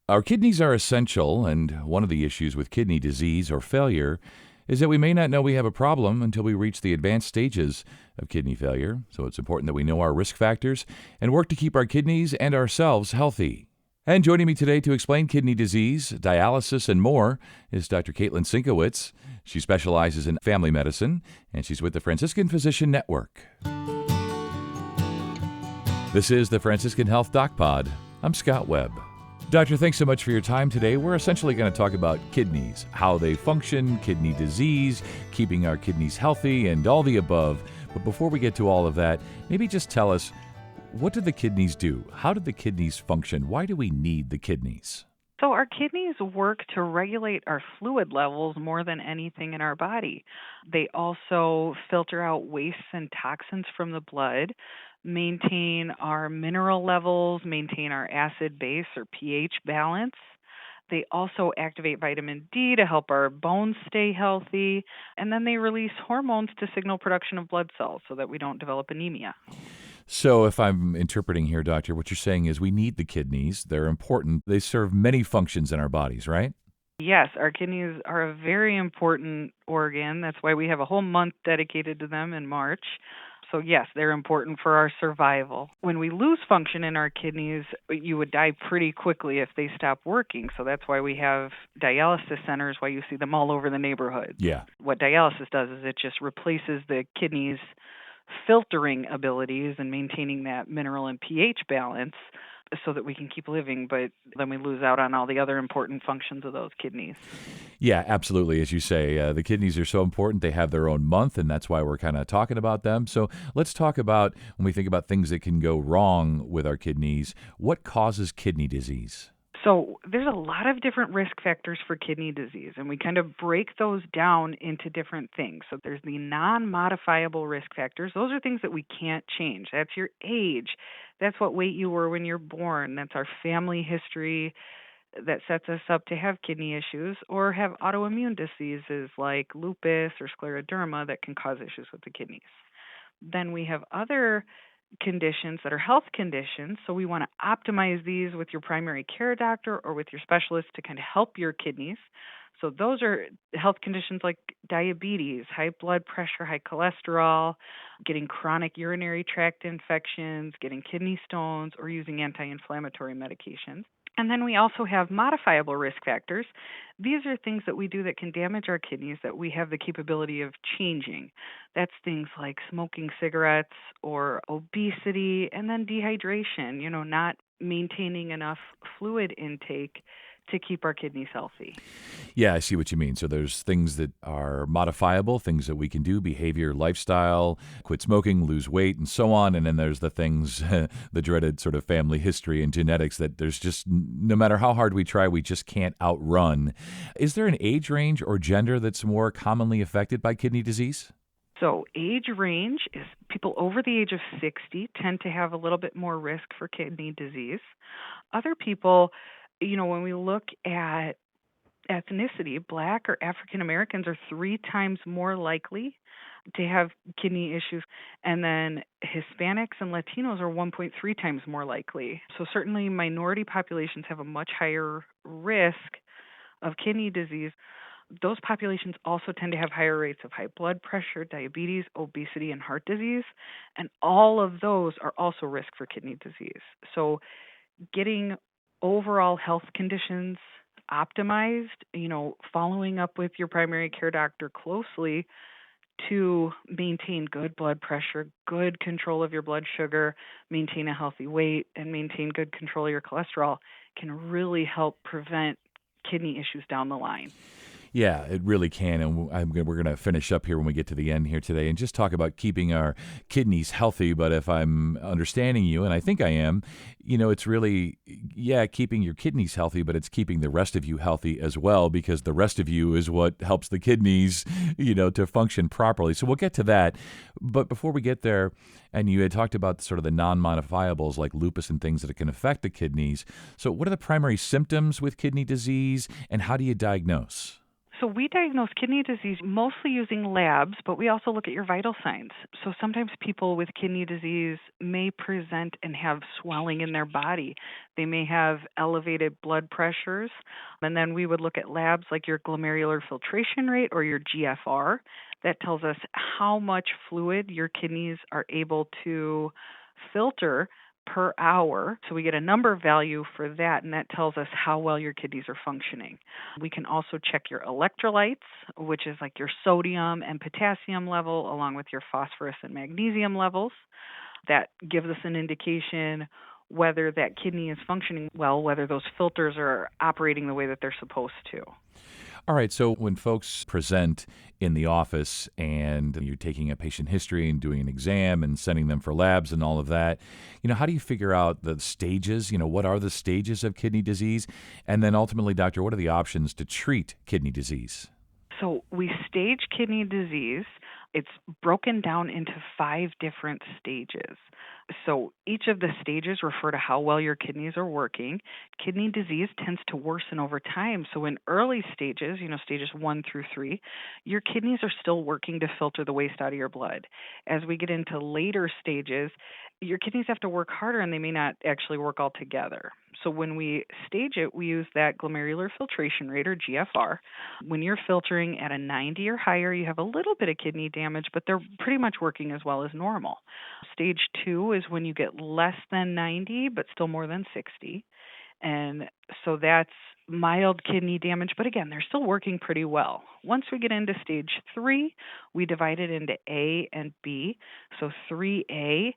Our kidneys are essential, and one of the issues with kidney disease or failure is that we may not know we have a problem until we reach the advanced stages of kidney failure. So it's important that we know our risk factors and work to keep our kidneys and ourselves healthy. And joining me today to explain kidney disease, dialysis, and more is Dr. Caitlin Sinkowitz. She specializes in family medicine, and she's with the Franciscan Physician Network. This is the Franciscan Health DocPod. I'm Scott Webb. Doctor, thanks so much for your time today. We're essentially going to talk about kidneys, how they function, kidney disease, keeping our kidneys healthy, and all the above. But before we get to all of that, maybe just tell us, what do the kidneys do? How do the kidneys function? Why do we need the kidneys? So our kidneys work to regulate our fluid levels more than anything in our body. They also filter out wastes and toxins from the blood, maintain our mineral levels, maintain our acid-base or pH balance. They also activate vitamin D to help our bones stay healthy, and then they release hormones to signal production of blood cells so that we don't develop anemia. So if I'm interpreting here, Doctor, what you're saying is we need the kidneys. They're important. They serve many functions in our bodies, right? Yes, our kidneys are a very important organ. That's why we have a whole month dedicated to them in March. So yes, they're important for our survival. When we lose function in our kidneys, you would die pretty quickly if they stop working. So that's why we have dialysis centers, why you see them all over the neighborhood. Yeah. What dialysis does is it just replaces the kidneys' filtering abilities and maintaining that mineral and pH balance so that we can keep living, but then we lose out on all the other important functions of those kidneys. Yeah, absolutely. As you say, the kidneys are so important. They have their own month, and that's why we're kind of talking about them. So let's talk about, when we think about things that can go wrong with our kidneys, what causes kidney disease? So there's a lot of different risk factors for kidney disease, and we kind of break those down into different things. So there's the non-modifiable risk factors. Those are things that we can't change. That's your age. That's what weight you were when you're born. That's our family history that sets us up to have kidney issues or have autoimmune diseases like lupus or scleroderma that can cause issues with the kidneys. Then we have other conditions that are health conditions. So we want to optimize these with your primary care doctor or with your specialist to kind of help your kidneys. So those are health conditions like diabetes, high blood pressure, high cholesterol, getting chronic urinary tract infections, getting kidney stones, or using anti-inflammatory medications. And then we also have modifiable risk factors. These are things that we do that can damage our kidneys that we have the capability of changing. That's things like smoking cigarettes or obesity, and then dehydration, not maintaining enough fluid intake to keep our kidneys healthy. Yeah, I see what you mean. So there's things that are modifiable, things that we can do, behavior, lifestyle, quit smoking, lose weight, and so on. And then there's the things, the dreaded sort of family history and genetics that there's just, no matter how hard we try, we just can't outrun. Is there an age range or gender that's more commonly affected by kidney disease? So age range is people over the age of 60 tend to have a little bit more risk for kidney disease. Other people, when we look at ethnicity, Black or African Americans are 3 times more likely to have kidney issues, and then Hispanics and Latinos are 1.3 times more likely. So certainly minority populations have a much higher risk of kidney disease. Those populations also tend to have higher rates of high blood pressure, diabetes, obesity, and heart disease, and all of those are also risk for kidney disease. So getting overall health conditions optimized, following up with your primary care doctor closely to maintain good blood pressure, good control of your blood sugar, maintain a healthy weight, and maintain good control of your cholesterol can really help prevent kidney issues down the line. Yeah, it really can. And we're going to finish up here when we get to the end here today and just talk about keeping our kidneys healthy. But if I'm understanding you, and I think I am, it's really, keeping your kidneys healthy, but it's keeping the rest of you healthy as well, because the rest of you is what helps the kidneys, to function properly. So we'll get to that. But before we get there, and you had talked about sort of the non-modifiables like lupus and things that can affect the kidneys. So what are the primary symptoms with kidney disease, and how do you diagnose? So we diagnose kidney disease mostly using labs, but we also look at your vital signs. So sometimes people with kidney disease may present and have swelling in their body. They may have elevated blood pressures. And then we would look at labs like your glomerular filtration rate or your GFR. That tells us how much fluid your kidneys are able to filter per hour. So we get a number value for that, and that tells us how well your kidneys are functioning. We can also check your electrolytes, which is like your sodium and potassium level, along with your phosphorus and magnesium levels. That gives us an indication whether that kidney is functioning well, whether those filters are operating the way that they're supposed to. All right, so when folks present in the office and you're taking a patient history and doing an exam and sending them for labs and all of that, how do you figure out the stages? What are the stages of kidney disease? And then ultimately, doctor, what are the options to treat kidney disease? So we stage kidney disease. It's broken down into 5 different stages. So each of the stages refer to how well your kidneys are working. Kidney disease tends to worsen over time. So in early stages, stages 1 through 3, your kidneys are still working to filter the waste out of your blood. As we get into later stages, your kidneys have to work harder and they may not actually work all together. So when we stage it, we use that glomerular filtration rate or GFR. When you're filtering at a 90 or higher, you have a little bit of kidney damage, but they're pretty much working as well as normal. Stage 2 is when you get less than 90, but still more than 60. And so that's mild kidney damage, but again, they're still working pretty well. Once we get into stage 3, we divide it into A and B. So 3A,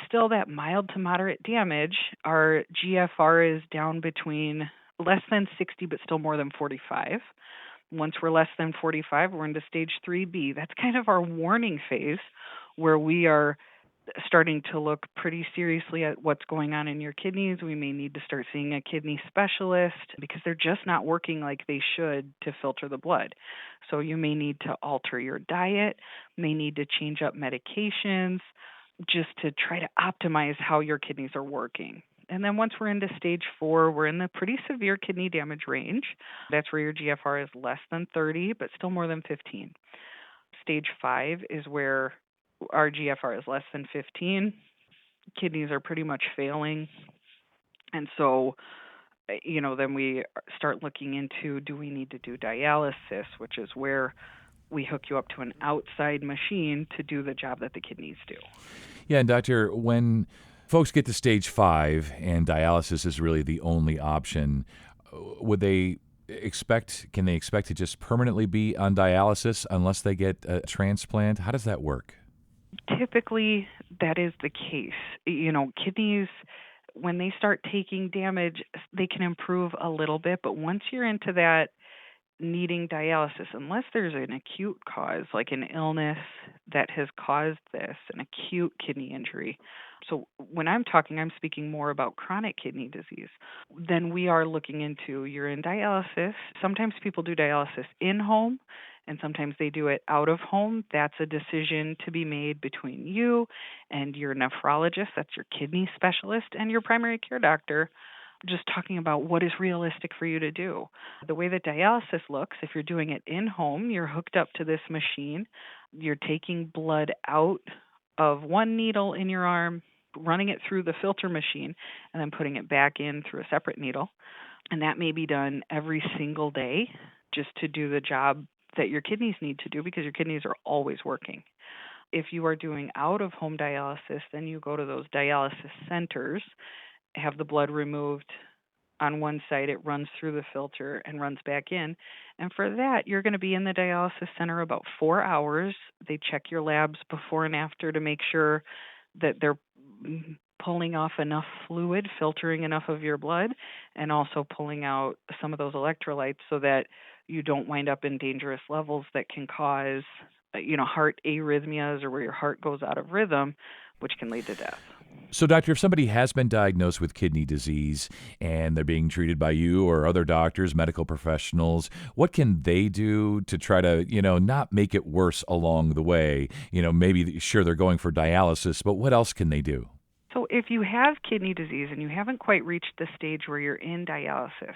still that mild to moderate damage. Our GFR is down between less than 60, but still more than 45. Once we're less than 45, we're into stage 3B. That's kind of our warning phase where we are starting to look pretty seriously at what's going on in your kidneys. We may need to start seeing a kidney specialist because they're just not working like they should to filter the blood. So you may need to alter your diet, may need to change up medications just to try to optimize how your kidneys are working. And then once we're into stage 4, we're in the pretty severe kidney damage range. That's where your GFR is less than 30, but still more than 15. Stage 5 is where our GFR is less than 15. Kidneys are pretty much failing. And so, then we start looking into, do we need to do dialysis, which is where we hook you up to an outside machine to do the job that the kidneys do. Yeah, and doctor, when folks get to stage 5 and dialysis is really the only option, can they expect to just permanently be on dialysis unless they get a transplant? How does that work? Typically, that is the case. Kidneys, when they start taking damage, they can improve a little bit, but once you're into that needing dialysis, unless there's an acute cause, like an illness that has caused this, an acute kidney injury. So when I'm speaking more about chronic kidney disease. Then we are looking into, you're in dialysis. Sometimes people do dialysis in home, and sometimes they do it out of home. That's a decision to be made between you and your nephrologist, that's your kidney specialist, and your primary care doctor, just talking about what is realistic for you to do. The way that dialysis looks, if you're doing it in home, you're hooked up to this machine, you're taking blood out of one needle in your arm, running it through the filter machine, and then putting it back in through a separate needle. And that may be done every single day just to do the job that your kidneys need to do because your kidneys are always working. If you are doing out-of-home dialysis, then you go to those dialysis centers, have the blood removed on one side, it runs through the filter and runs back in. And for that, you're going to be in the dialysis center about 4 hours. They check your labs before and after to make sure that they're pulling off enough fluid, filtering enough of your blood, and also pulling out some of those electrolytes so that you don't wind up in dangerous levels that can cause, heart arrhythmias or where your heart goes out of rhythm, which can lead to death. So, doctor, if somebody has been diagnosed with kidney disease and they're being treated by you or other doctors, medical professionals, what can they do to try to, not make it worse along the way? Maybe, sure, they're going for dialysis, but what else can they do? So, if you have kidney disease and you haven't quite reached the stage where you're in dialysis,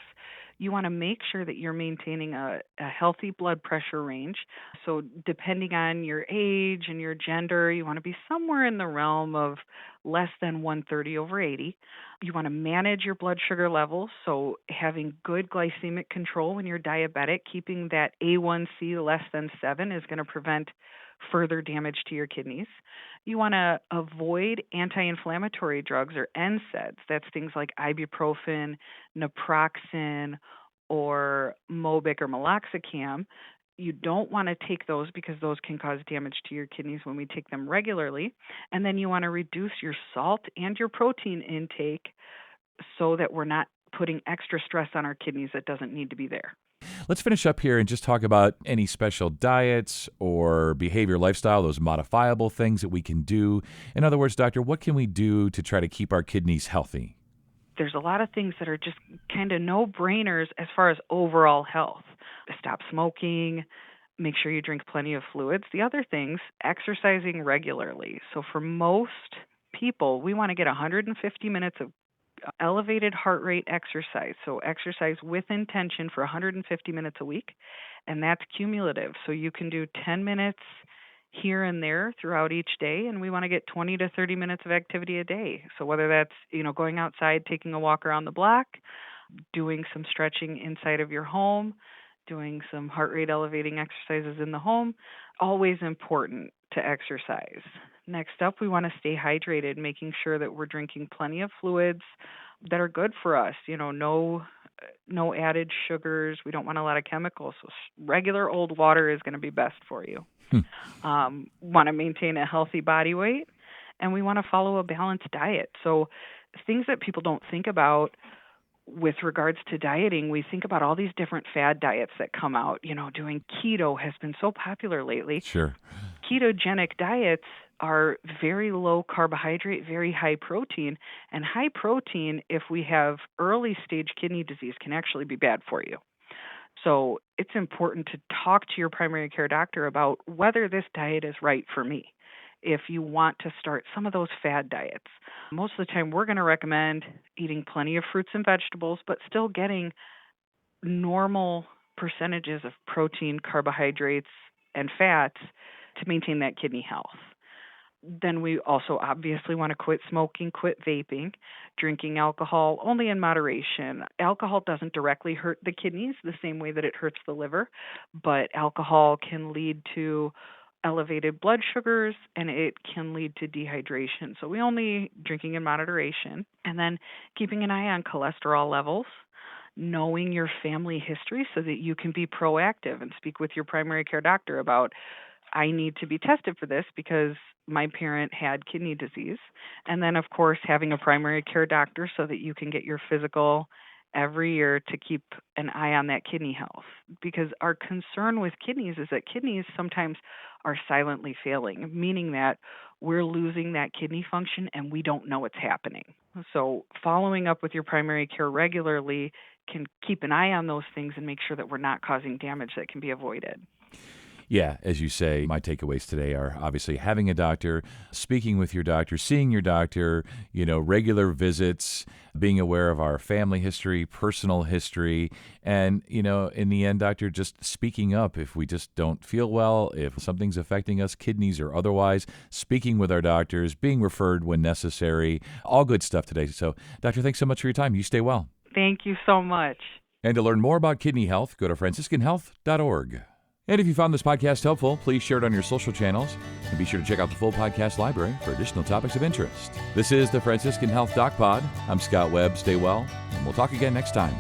you want to make sure that you're maintaining a healthy blood pressure range. So, depending on your age and your gender, you want to be somewhere in the realm of less than 130/80. You want to manage your blood sugar levels. So, having good glycemic control when you're diabetic, keeping that A1C less than 7 is going to prevent further damage to your kidneys. You want to avoid anti-inflammatory drugs or NSAIDs. That's things like ibuprofen, naproxen, or Mobic or meloxicam. You don't want to take those because those can cause damage to your kidneys when we take them regularly. And then you want to reduce your salt and your protein intake so that we're not putting extra stress on our kidneys that doesn't need to be there. Let's finish up here and just talk about any special diets or behavior lifestyle, those modifiable things that we can do. In other words, doctor, what can we do to try to keep our kidneys healthy? There's a lot of things that are just kind of no-brainers as far as overall health. Stop smoking, make sure you drink plenty of fluids. The other things, exercising regularly. So for most people, we want to get 150 minutes of elevated heart rate exercise. So exercise with intention for 150 minutes a week, and that's cumulative. So you can do 10 minutes here and there throughout each day, and we want to get 20 to 30 minutes of activity a day. So whether that's, going outside, taking a walk around the block, doing some stretching inside of your home, doing some heart rate elevating exercises in the home, always important to exercise. Next up, we want to stay hydrated, making sure that we're drinking plenty of fluids that are good for us. No added sugars. We don't want a lot of chemicals. So regular old water is going to be best for you. Want to maintain a healthy body weight, and we want to follow a balanced diet. So things that people don't think about with regards to dieting, we think about all these different fad diets that come out. Doing keto has been so popular lately. Sure. Ketogenic diets are very low carbohydrate, very high protein, and high protein, if we have early stage kidney disease, can actually be bad for you. So it's important to talk to your primary care doctor about whether this diet is right for me. If you want to start some of those fad diets, most of the time we're going to recommend eating plenty of fruits and vegetables, but still getting normal percentages of protein, carbohydrates, and fats to maintain that kidney health. Then we also obviously want to quit smoking, quit vaping, drinking alcohol only in moderation. Alcohol doesn't directly hurt the kidneys the same way that it hurts the liver, but alcohol can lead to elevated blood sugars and it can lead to dehydration. So we only drinking in moderation, and then keeping an eye on cholesterol levels, knowing your family history so that you can be proactive and speak with your primary care doctor about, I need to be tested for this because my parent had kidney disease. And then, of course, having a primary care doctor so that you can get your physical every year to keep an eye on that kidney health. Because our concern with kidneys is that kidneys sometimes are silently failing, meaning that we're losing that kidney function and we don't know what's happening. So following up with your primary care regularly can keep an eye on those things and make sure that we're not causing damage that can be avoided. Yeah, as you say, my takeaways today are obviously having a doctor, speaking with your doctor, seeing your doctor, regular visits, being aware of our family history, personal history, and, in the end, doctor, just speaking up if we just don't feel well, if something's affecting us, kidneys or otherwise, speaking with our doctors, being referred when necessary, all good stuff today. So, doctor, thanks so much for your time. You stay well. Thank you so much. And to learn more about kidney health, go to franciscanhealth.org. And if you found this podcast helpful, please share it on your social channels. And be sure to check out the full podcast library for additional topics of interest. This is the Franciscan Health DocPod. I'm Scott Webb. Stay well, and we'll talk again next time.